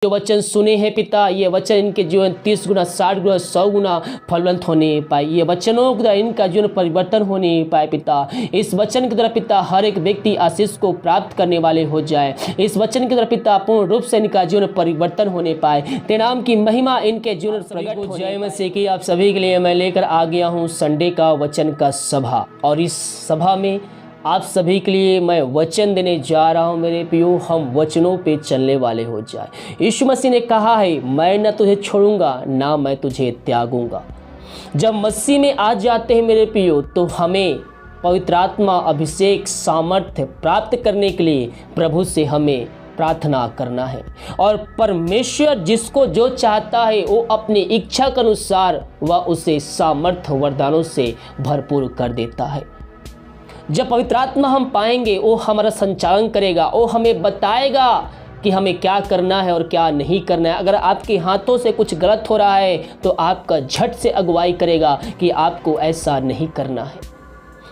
जो वचन सुने हैं पिता, ये वचन इनके जीवन 30 गुना 60 गुना 100 गुना फलवंत होने पाए। ये वचनों के द्वारा इनका जीवन परिवर्तन होने पाए पिता। इस वचन के द्वारा पिता हर एक व्यक्ति आशीष को प्राप्त करने वाले हो जाए। इस वचन के द्वारा पिता पूर्ण रूप से इनका जीवन परिवर्तन होने पाए। तेरे नाम की महिमा इनके जीवन प्रकट हो। जय मसीह की आप सभी के लिए मैं लेकर आ गया हूँ संडे का वचन का सभा, और इस सभा में आप सभी के लिए मैं वचन देने जा रहा हूं। मेरे प्रियो, हम वचनों पे चलने वाले हो जाए। यीशु मसीह ने कहा है, मैं न तुझे छोड़ूंगा ना मैं तुझे त्यागूंगा। जब मसीह में आ जाते हैं मेरे प्रियो, तो हमें पवित्र आत्मा अभिषेक सामर्थ्य प्राप्त करने के लिए प्रभु से हमें प्रार्थना करना है। और परमेश्वर जिसको जो चाहता है वो अपनी इच्छा के अनुसार वह उसे सामर्थ्य वरदानों से भरपूर कर देता है। जब पवित्र आत्मा हम पाएंगे, वो हमारा संचालन करेगा, वो हमें बताएगा कि हमें क्या करना है और क्या नहीं करना है। अगर आपके हाथों से कुछ गलत हो रहा है तो आपका झट से अगुवाई करेगा कि आपको ऐसा नहीं करना है।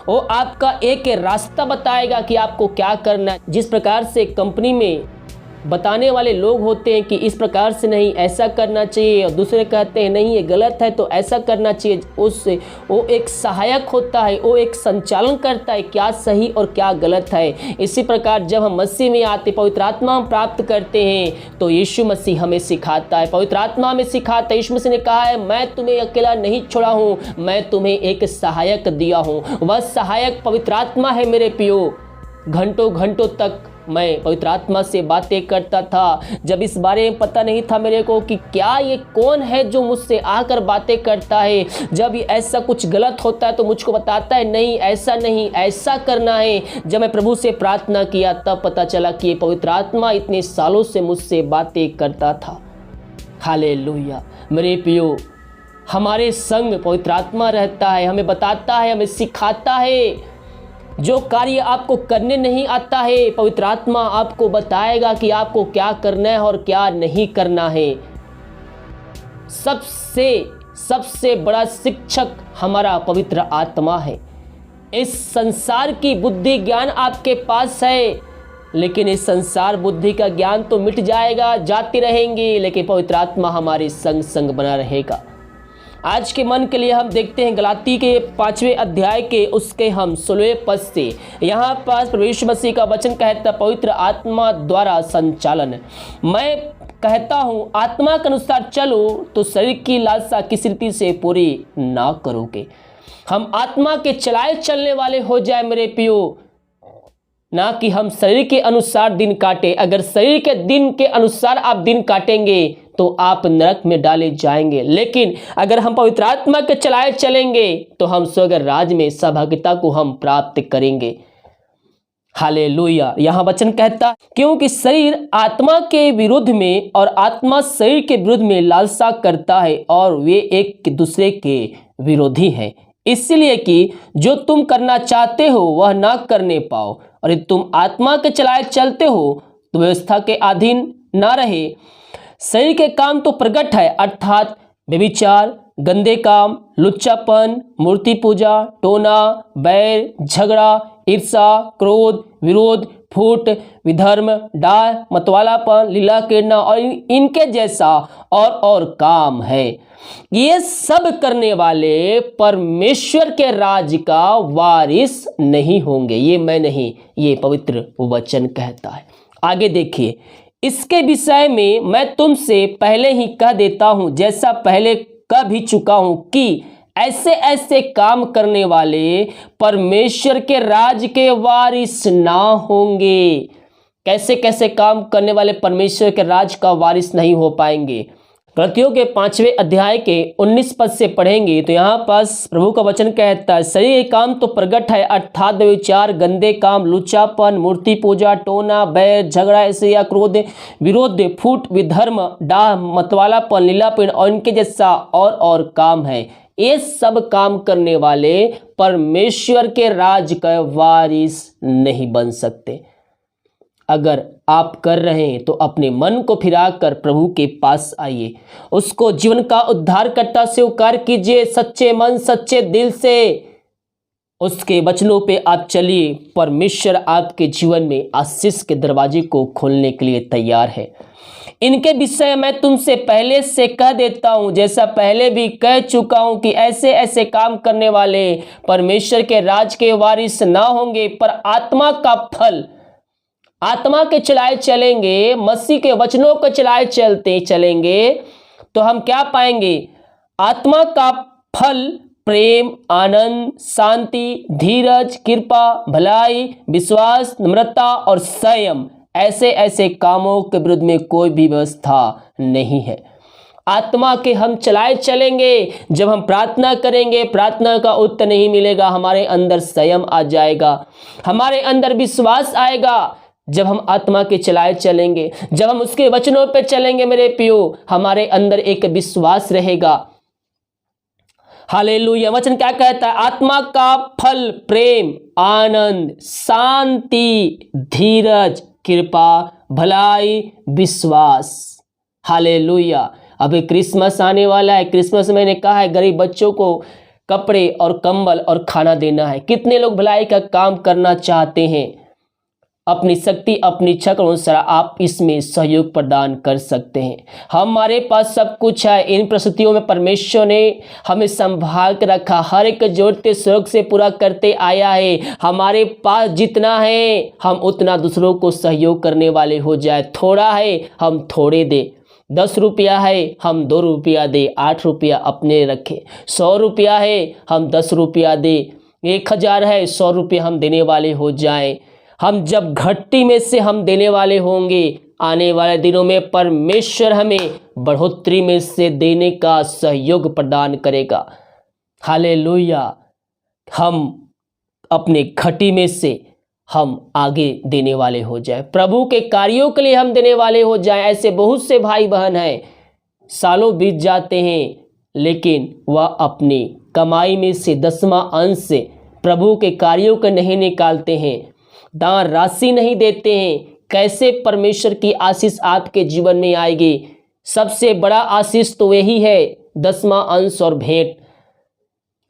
वो आपका एक रास्ता बताएगा कि आपको क्या करना है। जिस प्रकार से कंपनी में बताने वाले लोग होते हैं कि इस प्रकार से नहीं, ऐसा करना चाहिए, और दूसरे कहते हैं नहीं ये गलत है तो ऐसा करना चाहिए, उससे वो एक सहायक होता है, वो एक संचालन करता है क्या सही और क्या गलत है। इसी प्रकार जब हम मसीह में आते, पवित्र आत्मा हम प्राप्त करते हैं, तो यीशु मसीह हमें सिखाता है, पवित्र आत्मा हमें सिखाता है। यीशु मसीह ने कहा है, मैं तुम्हें अकेला नहीं छोड़ा हूँ, मैं तुम्हें एक सहायक दिया हूँ। वह सहायक पवित्र आत्मा है मेरे प्रियो। घंटों घंटों तक मैं पवित्र आत्मा से बातें करता था, जब इस बारे में पता नहीं था मेरे को कि क्या ये कौन है जो मुझसे आकर बातें करता है। जब ऐसा कुछ गलत होता है तो मुझको बताता है नहीं ऐसा नहीं, ऐसा करना है। जब मैं प्रभु से प्रार्थना किया तब पता चला कि ये पवित्र आत्मा इतने सालों से मुझसे बातें करता था। हालेलुया। मेरे प्रियो, हमारे संग पवित्र आत्मा रहता है, हमें बताता है, हमें सिखाता है। जो कार्य आपको करने नहीं आता है, पवित्र आत्मा आपको बताएगा कि आपको क्या करना है और क्या नहीं करना है। सबसे बड़ा शिक्षक हमारा पवित्र आत्मा है। इस संसार की बुद्धि ज्ञान आपके पास है, लेकिन इस संसार बुद्धि का ज्ञान तो मिट जाएगा, जाते रहेंगे, लेकिन पवित्र आत्मा हमारे संग संग बना रहेगा। आज के मन के लिए हम देखते हैं गलाती के 5वें अध्याय के उसके हम 16वें पद से। यहाँ पास प्रभु यीशु मसीह का वचन कहता, पवित्र आत्मा द्वारा संचालन। मैं कहता हूँ आत्मा के अनुसार चलो तो शरीर की लालसा किसी रीति से पूरी ना करोगे। हम आत्मा के चलाए चलने वाले हो जाए मेरे प्रियो, ना कि हम शरीर के अनुसार दिन काटे। अगर शरीर के दिन के अनुसार आप दिन काटेंगे तो आप नरक में डाले जाएंगे, लेकिन अगर हम पवित्र आत्मा के चलाए चलेंगे तो हम स्वर्ग राज्य में सहभागिता को हम प्राप्त करेंगे। हालेलुया। यहाँ वचन कहता, क्योंकि शरीर आत्मा के विरुद्ध में और आत्मा शरीर के विरुद्ध में लालसा करता है, और वे एक दूसरे के विरोधी हैं, इसलिए कि जो तुम करना चाहते हो वह ना करने पाओ। और यदि तुम आत्मा के चलाए चलते हो तो व्यवस्था के अधीन ना रहे। शरीर के काम तो प्रकट है, अर्थात व्यभिचार, गंदे काम, लुच्चापन, मूर्ति पूजा, टोना, बैर, झगड़ा, ईर्षा, क्रोध, विरोध, फूट, विधर्म, डाह, मतवालापन, लीला करना और इनके जैसा और काम है। ये सब करने वाले परमेश्वर के राज का वारिस नहीं होंगे। ये मैं नहीं, ये पवित्र वचन कहता है। आगे देखिए, इसके विषय में मैं तुमसे पहले ही कह देता हूं, जैसा पहले कह भी चुका हूं, कि ऐसे ऐसे काम करने वाले परमेश्वर के राज के वारिस ना होंगे। कैसे कैसे काम करने वाले परमेश्वर के राज का वारिस नहीं हो पाएंगे। गलातियों के 5वें अध्याय के 19 पद से पढ़ेंगे तो यहाँ पास प्रभु का वचन कहता है, शरीर के काम तो प्रकट है, अर्थात व्यभिचार, गंदे काम, लुच्चापन, मूर्ति पूजा, टोना, बैर, झगड़ा, ईर्ष्या, क्रोध, विरोध, फूट, विधर्म, डाह, मतवालापन, लीलापन और इनके जैसा और काम है। ये सब काम करने वाले परमेश्वर के राज का वारिस नहीं बन सकते। अगर आप कर रहे हैं तो अपने मन को फिराकर प्रभु के पास आइए, उसको जीवन का उद्धारकर्ता स्वीकार कीजिए, सच्चे मन सच्चे दिल से उसके वचनों पे आप चलिए। परमेश्वर आपके जीवन में आशीष के दरवाजे को खोलने के लिए तैयार है। इनके विषय मैं तुमसे पहले से कह देता हूं, जैसा पहले भी कह चुका हूं कि ऐसे ऐसे काम करने वाले परमेश्वर के राज के वारिस ना होंगे। पर आत्मा का फल, आत्मा के चलाए चलेंगे, मसीह के वचनों को चलाए चलते चलेंगे तो हम क्या पाएंगे? आत्मा का फल प्रेम, आनंद, शांति, धीरज, कृपा, भलाई, विश्वास, नम्रता और संयम। ऐसे ऐसे कामों के विरुद्ध में कोई भी व्यवस्था नहीं है। आत्मा के हम चलाए चलेंगे। जब हम प्रार्थना करेंगे, प्रार्थना का उत्तर नहीं मिलेगा, हमारे अंदर संयम आ जाएगा, हमारे अंदर विश्वास आएगा। जब हम आत्मा के चलाए चलेंगे, जब हम उसके वचनों पे चलेंगे मेरे प्रियो, हमारे अंदर एक विश्वास रहेगा। हालेलुया। वचन क्या कहता है? आत्मा का फल प्रेम, आनंद, शांति, धीरज, कृपा, भलाई, विश्वास। हालेलुया। अभी क्रिसमस आने वाला है। क्रिसमस में मैंने कहा है गरीब बच्चों को कपड़े और कंबल और खाना देना है। कितने लोग भलाई का काम करना चाहते हैं? अपनी शक्ति, अपनी इच्छा के अनुसार आप इसमें सहयोग प्रदान कर सकते हैं। हमारे पास सब कुछ है। इन परिस्थितियों में परमेश्वर ने हमें संभाल कर रखा, हर एक जरूरत स्वर्ग से पूरा करते आया है। हमारे पास जितना है हम उतना दूसरों को सहयोग करने वाले हो जाए। थोड़ा है हम थोड़े दे, 10 रुपया है हम 2 रुपया दे, 8 रुपया अपने रखें। 100 रुपया है हम 10 रुपया दे, 1000 है 100 रुपये हम देने वाले हो जाएं। हम जब घट्टी में से हम देने वाले होंगे, आने वाले दिनों में परमेश्वर हमें बढ़ोतरी में से देने का सहयोग प्रदान करेगा। हालेलुया। हम अपने घटी में से हम आगे देने वाले हो जाए, प्रभु के कार्यों के लिए हम देने वाले हो जाए। ऐसे बहुत से भाई बहन हैं, सालों बीत जाते हैं लेकिन वह अपनी कमाई में से 10वां अंश से प्रभु के कार्यों को नहीं निकालते हैं, दान राशि नहीं देते हैं। कैसे परमेश्वर की आशीष आपके जीवन में आएगी? सबसे बड़ा आशीष तो यही है, 10वां अंश और भेंट।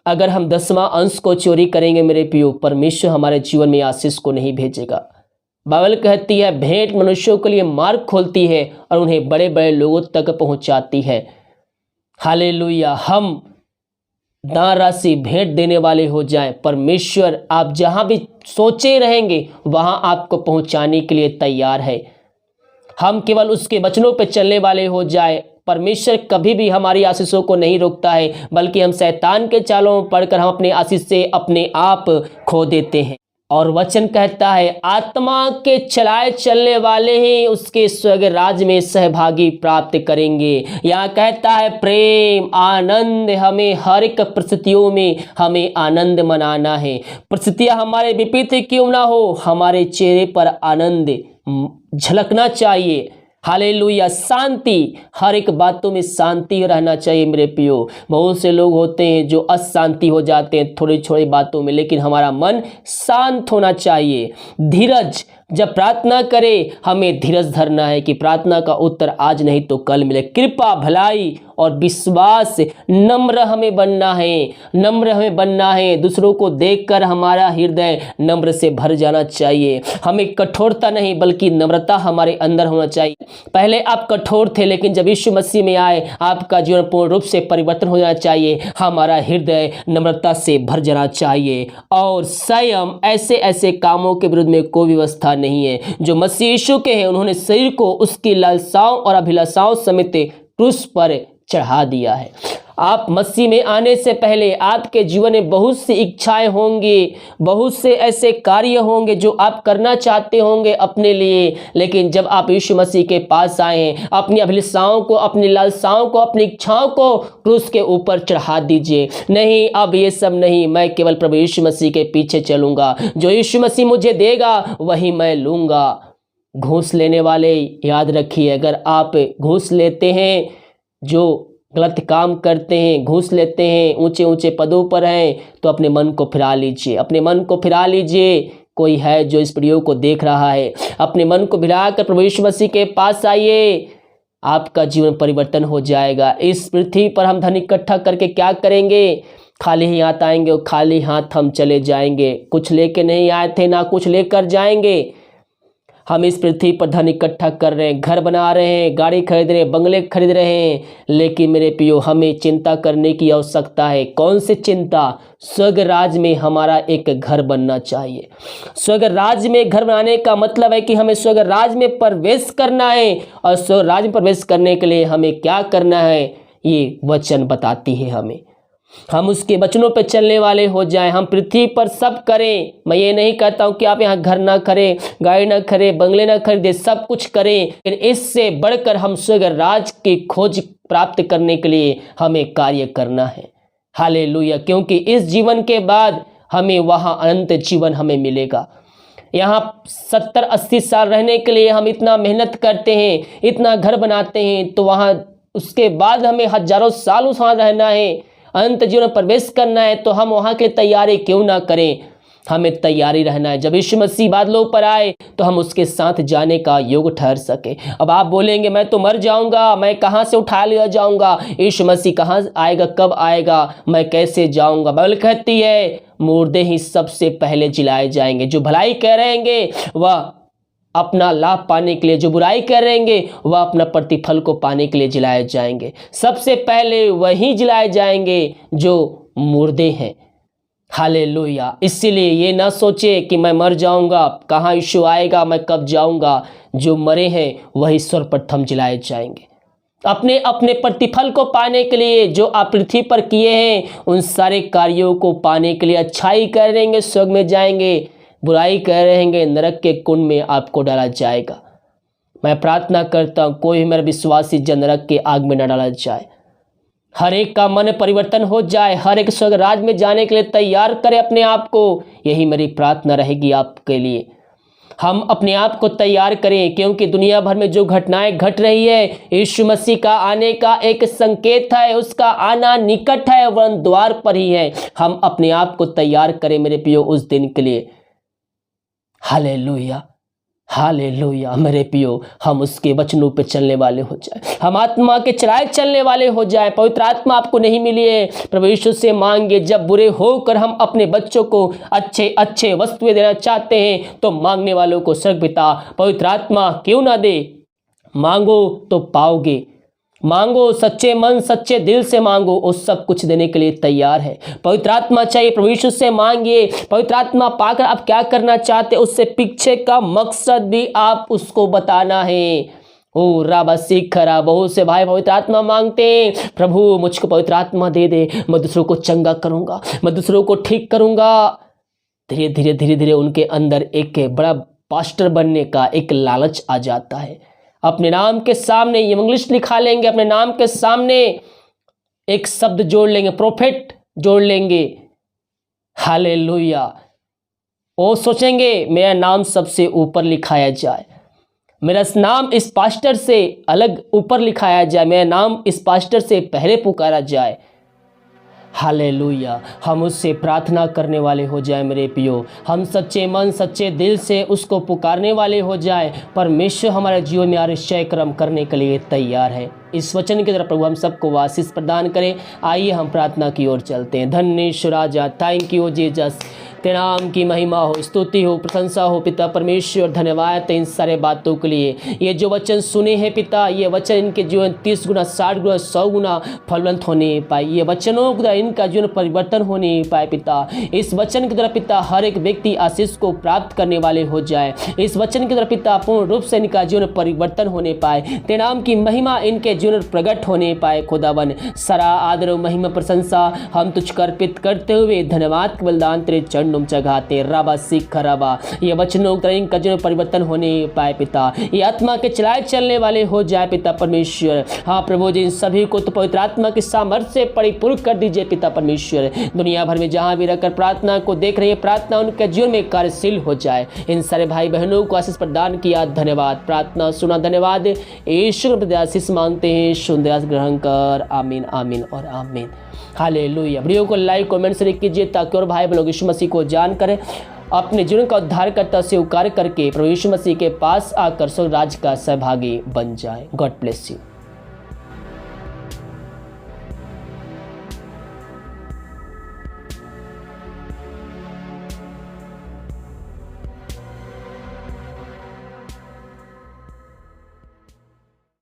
अगर हम 10वां अंश को चोरी करेंगे मेरे प्रियो, परमेश्वर हमारे जीवन में आशीष को नहीं भेजेगा। बाइबल कहती है भेंट मनुष्यों के लिए मार्ग खोलती है और उन्हें बड़े बड़े लोगों तक पहुंचाती है। हालेलुया। हम दान राशि भेंट देने वाले हो जाएं, परमेश्वर आप जहां भी सोचे रहेंगे वहां आपको पहुंचाने के लिए तैयार है। हम केवल उसके वचनों पर चलने वाले हो जाए। परमेश्वर कभी भी हमारी आशीषों को नहीं रोकता है, बल्कि हम शैतान के चालों में पड़कर हम अपने आशीष से अपने आप खो देते हैं। और वचन कहता है आत्मा के चलाए चलने वाले ही उसके स्वर्ग राज में सहभागी प्राप्त करेंगे। यहाँ कहता है प्रेम, आनंद, हमें हर एक परिस्थितियों में हमें आनंद मनाना है। परिस्थितियाँ हमारे विपरीत क्यों ना हो, हमारे चेहरे पर आनंद झलकना चाहिए। हालेलुया। शांति, हर एक बातों में शांति रहना चाहिए मेरे प्रियो। बहुत से लोग होते हैं जो अशांति हो जाते हैं थोड़ी छोटी बातों में, लेकिन हमारा मन शांत होना चाहिए। धीरज, जब प्रार्थना करें हमें धीरज धरना है कि प्रार्थना का उत्तर आज नहीं तो कल मिले। कृपा, भलाई और विश्वास, नम्र हमें बनना है, नम्र हमें बनना है। दूसरों को देखकर हमारा हृदय नम्र से भर जाना चाहिए। हमें कठोरता नहीं बल्कि नम्रता हमारे अंदर होना चाहिए। पहले आप कठोर थे लेकिन जब यीशु मसीह में आए आपका जीवन पूर्ण रूप से परिवर्तन हो जाना चाहिए। हमारा हृदय नम्रता से भर जाना चाहिए। और संयम, ऐसे ऐसे कामों के विरुद्ध में कोई व्यवस्था नहीं है। जो मसीह यीशु के हैं उन्होंने शरीर को उसकी लालसाओं और अभिलाषाओं समेत क्रूस पर चढ़ा दिया है। आप मसीह में आने से पहले आपके जीवन में बहुत सी इच्छाएं होंगी, बहुत से ऐसे कार्य होंगे जो आप करना चाहते होंगे अपने लिए, लेकिन जब आप यीशु मसीह के पास आए हैं अपनी अभिलाषाओं को, अपनी लालसाओं को, अपनी इच्छाओं को क्रूस के ऊपर चढ़ा दीजिए। नहीं, अब ये सब नहीं, मैं केवल प्रभु यीशु मसीह के पीछे चलूंगा। जो यीशु मसीह मुझे देगा वही मैं लूंगा। घूस लेने वाले याद रखिए, अगर आप घूस लेते हैं, जो गलत काम करते हैं, घूस लेते हैं, ऊंचे ऊंचे पदों पर हैं, तो अपने मन को फिरा लीजिए, अपने मन को फिरा लीजिए। कोई है जो इस वीडियो को देख रहा है, अपने मन को फिराकर प्रभु यीशु मसीह के पास आइए, आपका जीवन परिवर्तन हो जाएगा। इस पृथ्वी पर हम धन इकट्ठा करके क्या करेंगे? खाली ही हाथ आएंगे और खाली हाथ हम चले जाएंगे। कुछ लेके नहीं आए थे, ना कुछ लेकर जाएंगे। हम इस पृथ्वी पर धन इकट्ठा कर रहे हैं, घर बना रहे हैं, गाड़ी खरीद रहे हैं, बंगले खरीद रहे हैं, लेकिन मेरे प्रियो हमें चिंता करने की आवश्यकता है। कौन सी चिंता? स्वर्ग राज में हमारा एक घर बनना चाहिए। स्वर्ग राज में घर बनाने का मतलब है कि हमें स्वर्ग राज में प्रवेश करना है, और स्वर्ग राज में प्रवेश करने के लिए हमें क्या करना है ये वचन बताती है हमें। हम उसके वचनों पर चलने वाले हो जाएं। हम पृथ्वी पर सब करें। मैं ये नहीं कहता हूं कि आप यहाँ घर ना करें, गाड़ी ना करें, बंगले ना खरीदें, सब कुछ करें, लेकिन इससे बढ़कर हम स्वर्ग राज की खोज प्राप्त करने के लिए हमें कार्य करना है। हालेलुया। क्योंकि इस जीवन के बाद हमें वहाँ अनंत जीवन हमें मिलेगा। यहाँ 70-80 साल रहने के लिए हम इतना मेहनत करते हैं, इतना घर बनाते हैं, तो वहाँ उसके बाद हमें हजारों साल वहाँ रहना है, अनंत जीवन में प्रवेश करना है। तो हम वहाँ के तैयारी क्यों ना करें? हमें तैयारी रहना है। जब यीशु मसीह बादलों पर आए तो हम उसके साथ जाने का योग ठहर सके। अब आप बोलेंगे मैं तो मर जाऊंगा, मैं कहाँ से उठा लिया जाऊंगा, यीशु मसीह कहाँ आएगा, कब आएगा, मैं कैसे जाऊंगा? बाइबल कहती है मुर्दे ही सबसे पहले जिलाए जाएंगे। जो भलाई कह रहेंगे वह अपना लाभ पाने के लिए, जो बुराई कर रहेंगे वह अपना प्रतिफल को पाने के लिए जिलाए जाएंगे। सबसे पहले वही जिलाए जाएंगे जो मुर्दे हैं। हालेलुया। इसीलिए ये ना सोचे कि मैं मर जाऊंगा, कहाँ यीशु आएगा, मैं कब जाऊंगा। जो मरे हैं वही सर्वप्रथम जिलाए जाएंगे, अपने अपने प्रतिफल को पाने के लिए। जो आप पृथ्वी पर किए हैं उन सारे कार्यों को पाने के लिए अच्छाई कर रहेंगे, स्वर्ग में जाएंगे, बुराई कर रहेंगे, नरक के कुंड में आपको डाला जाएगा। मैं प्रार्थना करता हूँ कोई मेरा विश्वासी जन नरक के आग में न डाला जाए। हर एक का मन परिवर्तन हो जाए, हर एक स्वर्ग राज में जाने के लिए तैयार करे अपने आप को। यही मेरी प्रार्थना रहेगी आपके लिए। हम अपने आप को तैयार करें, क्योंकि दुनिया भर में जो घटनाएं घट रही है यीशु मसीह का आने का एक संकेत है। उसका आना निकट है, वह द्वार पर ही है। हम अपने आप को तैयार करें मेरे प्रियो उस दिन के लिए। हालेलुया, हालेलुया मेरे प्रियो, हम उसके वचनों पे चलने वाले हो जाए, हम आत्मा के चलाए चलने वाले हो जाए। पवित्र आत्मा आपको नहीं मिली है, प्रभु यीशु से मांगे। जब बुरे होकर हम अपने बच्चों को अच्छे अच्छे वस्तुएं देना चाहते हैं तो मांगने वालों को स्वर्ग पिता पवित्र आत्मा क्यों ना दे। मांगो तो पाओगे, मांगो सच्चे मन सच्चे दिल से मांगो, वो सब कुछ देने के लिए तैयार है। पवित्र आत्मा चाहिए, प्रभु यीशु से मांगिए। पवित्र आत्मा पाकर आप क्या करना चाहते, उससे पीछे का मकसद भी आप उसको बताना है। ओ राबा सीखरा, बहुत से भाई पवित्र आत्मा मांगते हैं, प्रभु मुझको पवित्र आत्मा दे दे, मैं दूसरों को चंगा करूंगा, मैं दूसरों को ठीक करूंगा। धीरे धीरे धीरे धीरे उनके अंदर एक बड़ा पास्टर बनने का एक लालच आ जाता है। अपने नाम के सामने इंग्लिश लिखा लेंगे, अपने नाम के सामने एक शब्द जोड़ लेंगे, प्रोफेट जोड़ लेंगे। हालेलुया। वो सोचेंगे मेरा नाम सबसे ऊपर लिखाया जाए, मेरा नाम इस पास्टर से अलग ऊपर लिखाया जाए, मेरा नाम इस पास्टर से पहले पुकारा जाए। हालेलुया। हम उससे प्रार्थना करने वाले हो जाए मेरे प्रियो, हम सच्चे मन सच्चे दिल से उसको पुकारने वाले हो जाए। परमेश्वर हमारे जीवन में आश्चर्य कर्म करने के लिए तैयार है। इस वचन की तरफ प्रभु हम सबको आशीष प्रदान करें। आइए हम प्रार्थना की ओर चलते हैं। धन्य राजा, थैंक यू जीसस, तेरे नाम की महिमा हो, स्तुति हो, प्रशंसा हो पिता परमेश्वर। धन्यवाद इन सारे बातों के लिए। ये जो वचन सुने हैं पिता, ये वचन इनके जीवन 30 गुना 60 गुना 100 गुना फलवंत होने पाए। ये वचनों के द्वारा इनका जीवन परिवर्तन होने पाए पिता। इस वचन के द्वारा पिता हर एक व्यक्ति आशीष को प्राप्त करने वाले हो जाए। इस वचन के द्वारा पिता पूर्ण रूप से इनका जीवन परिवर्तन होने पाए। तेरे नाम की महिमा इनके जीवन प्रकट होने पाए। खुदावन सारा आदर महिमा प्रशंसा हम तुझको अर्पित करते हुए धन्यवाद के बलिदान तेरे चरणों में चढ़ाते। राबा सीख राबा, ये वचनों का जीवन परिवर्तन होने पाए पिता। ये आत्मा के चलाए चलने वाले हो जाए पिता परमेश्वर। हाँ प्रभु जी, इन सभी को तो पवित्र आत्मा के सामर्थ्य से परिपूर्ण कर दीजिए पिता परमेश्वर। दुनिया भर में जहाँ भी रहकर प्रार्थना को देख रही है, प्रार्थना उनके जीवन में कार्यशील हो जाए। इन सारे भाई बहनों को आशीष प्रदान किया, धन्यवाद। प्रार्थना सुना, धन्यवाद। ईश्वर आशीष मांगते हैं, सुंदर ग्रहण कर। आमीन आमीन और आमीन। हालेलुया। वीडियो को लाइक कमेंट से कीजिए ताकि और भाई बहनों यीशु मसीह को जान करें, अपने जीवन का उद्धारकर्ता स्वीकार करके प्रभु यीशु मसीह के पास आकर स्वर्ग राज्य का सहभागी बन जाए। God bless you.